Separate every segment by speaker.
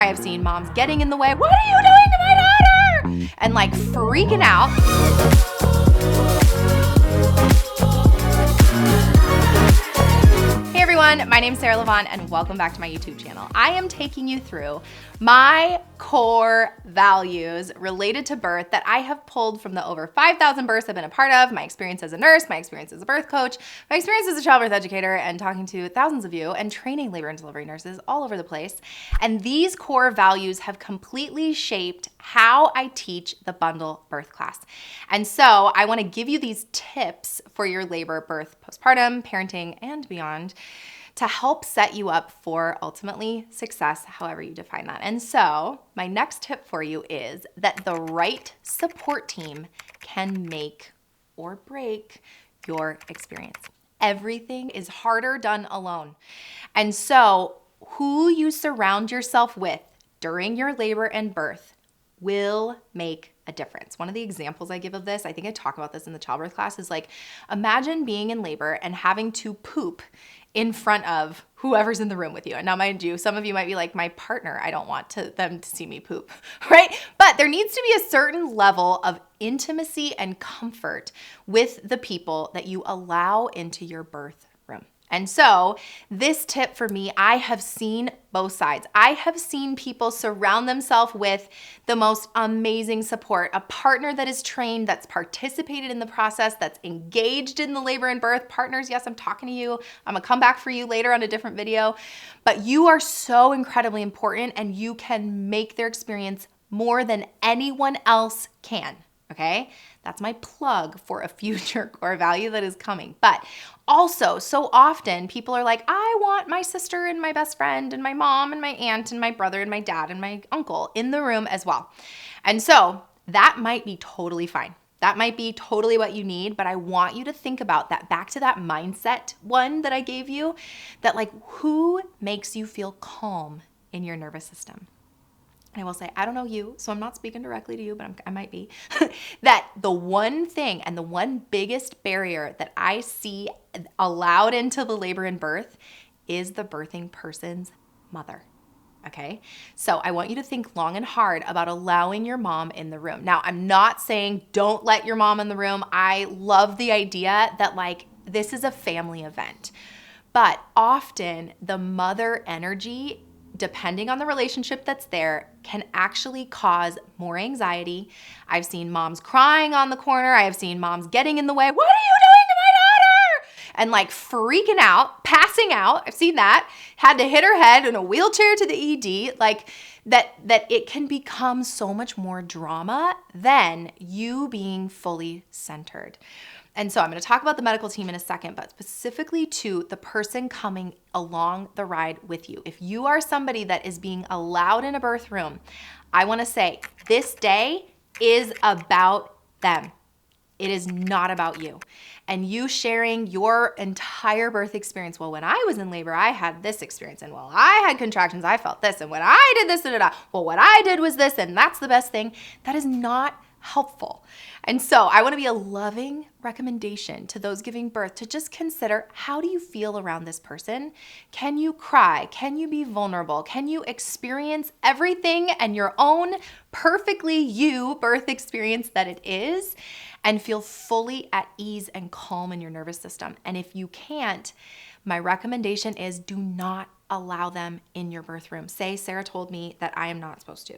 Speaker 1: I have seen moms getting in the way. What are you doing to my daughter? And like freaking out. Hey everyone, my name is Lavonne and welcome back to my YouTube channel. I am taking you through my core values related to birth that I have pulled from the over 5,000 births I've been a part of, my experience as a nurse, my experience as a birth coach, my experience as a childbirth educator, and talking to thousands of you and training labor and delivery nurses all over the place. And these core values have completely shaped how I teach the bundle birth class. And so I want to give you these tips for your labor, birth, postpartum, parenting, and beyond to help set you up for ultimately success, however you define that. And so my next tip for you is that the right support team can make or break your experience. Everything is harder done alone. And so who you surround yourself with during your labor and birth will make a difference. One of the examples I give of this, I think I talk about this in the childbirth class, is like, imagine being in labor and having to poop in front of whoever's in the room with you. And now mind you, some of you might be like, my partner, I don't want them to see me poop, right? But there needs to be a certain level of intimacy and comfort with the people that you allow into your birth room. And so this tip for me, I have seen both sides. I have seen people surround themselves with the most amazing support, a partner that is trained, that's participated in the process, that's engaged in the labor and birth. Partners, yes, I'm talking to you. I'm gonna come back for you later on a different video, but you are so incredibly important and you can make their experience more than anyone else can. Okay, that's my plug for a future core value that is coming. But also, so often people are like, I want my sister and my best friend and my mom and my aunt and my brother and my dad and my uncle in the room as well. And so that might be totally fine. That might be totally what you need, but I want you to think about that, back to that mindset one that I gave you, that like, who makes you feel calm in your nervous system? And I will say, I don't know you, so I'm not speaking directly to you, but I might be, that the one thing and the one biggest barrier that I see allowed into the labor and birth is the birthing person's mother. Okay, so I want you to think long and hard about allowing your mom in the room. Now, I'm not saying don't let your mom in the room. I love the idea that like this is a family event, but often the mother energy, depending on the relationship that's there, can actually cause more anxiety. I've seen moms crying on the corner. I have seen moms getting in the way. What are you doing to my daughter? And like freaking out, passing out. I've seen that. Had to hit her head in a wheelchair to the ED. Like that it can become so much more drama than you being fully centered. And so I'm going to talk about the medical team in a second, but specifically to the person coming along the ride with you. If you are somebody that is being allowed in a birth room, I want to say this day is about them. It is not about you. And you sharing your entire birth experience. Well, when I was in labor, I had this experience. And while I had contractions, I felt this. And when I did this, well, what I did was this, and that's the best thing. That is not helpful. And so I want to be a loving recommendation to those giving birth to just consider, how do you feel around this person? Can you cry? Can you be vulnerable? Can you experience everything and your own perfectly you birth experience that it is, and feel fully at ease and calm in your nervous system? And if you can't, my recommendation is do not allow them in your birth room. Say, Sarah told me that I am not supposed to,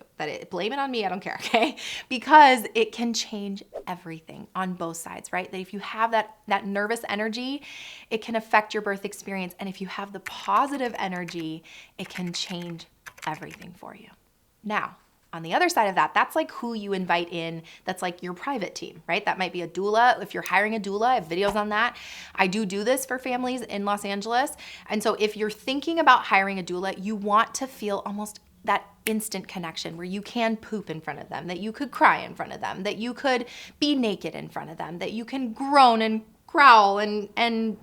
Speaker 1: blame it on me, I don't care, okay? Because it can change everything on both sides, right? That if you have that nervous energy, it can affect your birth experience. And if you have the positive energy, it can change everything for you. Now, on the other side of that, that's like who you invite in. That's like your private team, right? That might be a doula. If you're hiring a doula, I have videos on that. I do this for families in Los Angeles. And so if you're thinking about hiring a doula, you want to feel almost that instant connection where you can poop in front of them, that you could cry in front of them, that you could be naked in front of them, that you can groan and growl and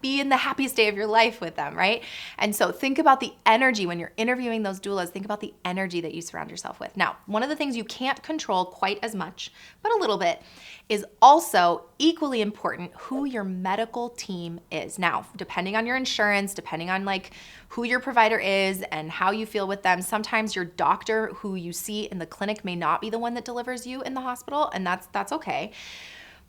Speaker 1: be in the happiest day of your life with them, right? And so think about the energy when you're interviewing those doulas, think about the energy that you surround yourself with. Now, one of the things you can't control quite as much, but a little bit, is also equally important who your medical team is. Now, depending on your insurance, depending on like who your provider is and how you feel with them, sometimes your doctor who you see in the clinic may not be the one that delivers you in the hospital, and that's okay.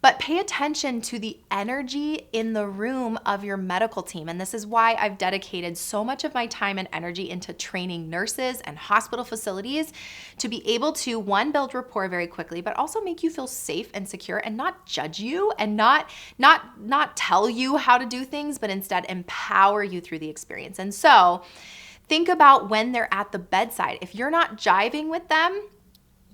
Speaker 1: But pay attention to the energy in the room of your medical team. And this is why I've dedicated so much of my time and energy into training nurses and hospital facilities to be able to, one, build rapport very quickly, but also make you feel safe and secure and not judge you and not tell you how to do things, but instead empower you through the experience. And so think about when they're at the bedside. If you're not jiving with them,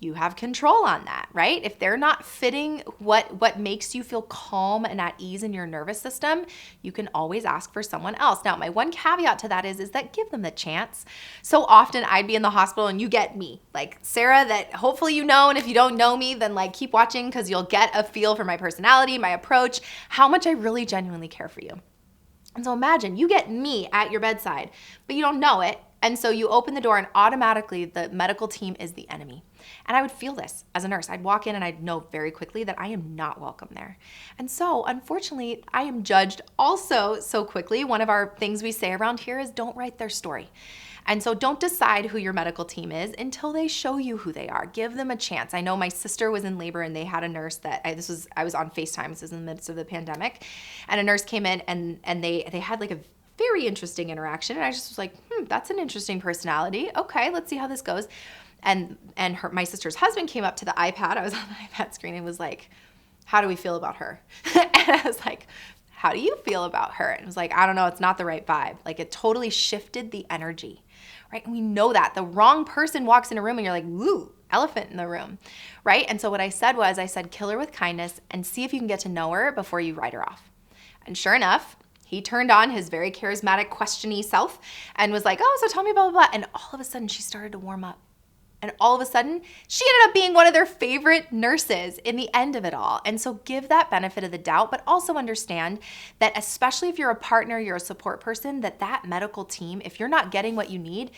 Speaker 1: you have control on that, right? If they're not fitting what makes you feel calm and at ease in your nervous system, you can always ask for someone else. Now, my one caveat to that is that give them the chance. So often I'd be in the hospital and you get me, like Sarah, that hopefully you know, and if you don't know me, then like keep watching because you'll get a feel for my personality, my approach, how much I really genuinely care for you. And so imagine you get me at your bedside, but you don't know it. And so you open the door and automatically the medical team is the enemy. And I would feel this as a nurse. I'd walk in and I'd know very quickly that I am not welcome there. And so unfortunately, I am judged also so quickly. One of our things we say around here is don't write their story. And so don't decide who your medical team is until they show you who they are. Give them a chance. I know my sister was in labor and they had a nurse that I was on FaceTime. This was in the midst of the pandemic. And a nurse came in and they had like a very interesting interaction. And I just was like, that's an interesting personality. Okay, let's see how this goes. And my sister's husband came up to the iPad. I was on the iPad screen and was like, how do we feel about her? And I was like, how do you feel about her? And it was like, I don't know, it's not the right vibe. Like it totally shifted the energy, right? And we know that. The wrong person walks in a room and you're like, ooh, elephant in the room, right? And so what I said was, kill her with kindness and see if you can get to know her before you write her off. And sure enough, he turned on his very charismatic, questiony self and was like, oh, so tell me blah, blah, blah. And all of a sudden she started to warm up. And all of a sudden, she ended up being one of their favorite nurses in the end of it all. And so give that benefit of the doubt, but also understand that especially if you're a partner, you're a support person, that medical team, if you're not getting what you need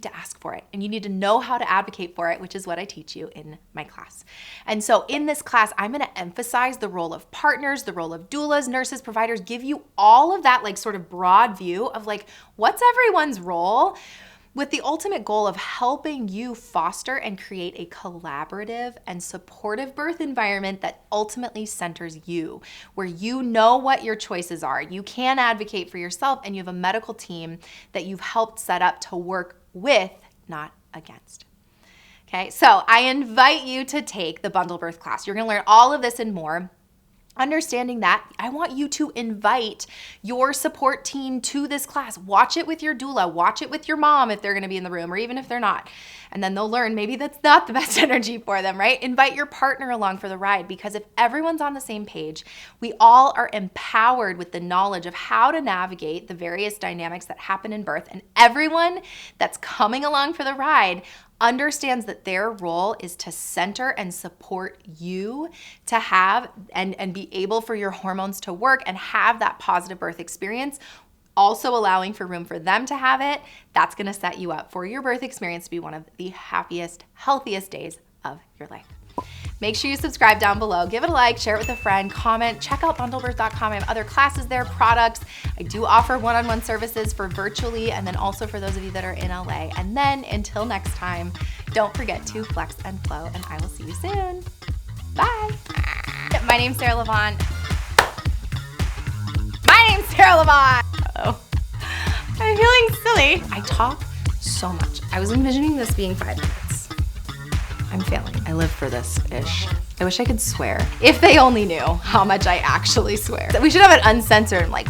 Speaker 1: to ask for it. And you need to know how to advocate for it, which is what I teach you in my class. And so in this class, I'm gonna emphasize the role of partners, the role of doulas, nurses, providers, give you all of that like sort of broad view of like, what's everyone's role? With the ultimate goal of helping you foster and create a collaborative and supportive birth environment that ultimately centers you, where you know what your choices are, you can advocate for yourself, and you have a medical team that you've helped set up to work with, not against. Okay, so I invite you to take the bundle birth class. You're gonna learn all of this and more. Understanding that, I want you to invite your support team to this class. Watch it with your doula, watch it with your mom if they're gonna be in the room, or even if they're not. And then they'll learn maybe that's not the best energy for them, right? Invite your partner along for the ride, because if everyone's on the same page, we all are empowered with the knowledge of how to navigate the various dynamics that happen in birth. And everyone that's coming along for the ride understands that their role is to center and support you to have and be able for your hormones to work and have that positive birth experience, also allowing for room for them to have it. That's gonna set you up for your birth experience to be one of the happiest, healthiest days of your life. Make sure you subscribe down below, give it a like, share it with a friend, comment, check out bundlebirth.com. I have other classes there, products. I do offer one-on-one services for virtually, and then also for those of you that are in LA. And then until next time, don't forget to flex and flow, and I will see you soon. Bye. My name's Sarah Lavonne. Oh, I'm feeling silly. I talk so much. I was envisioning this being 5 minutes. I'm failing. I live for this-ish. I wish I could swear. If they only knew how much I actually swear. We should have an uncensored, like,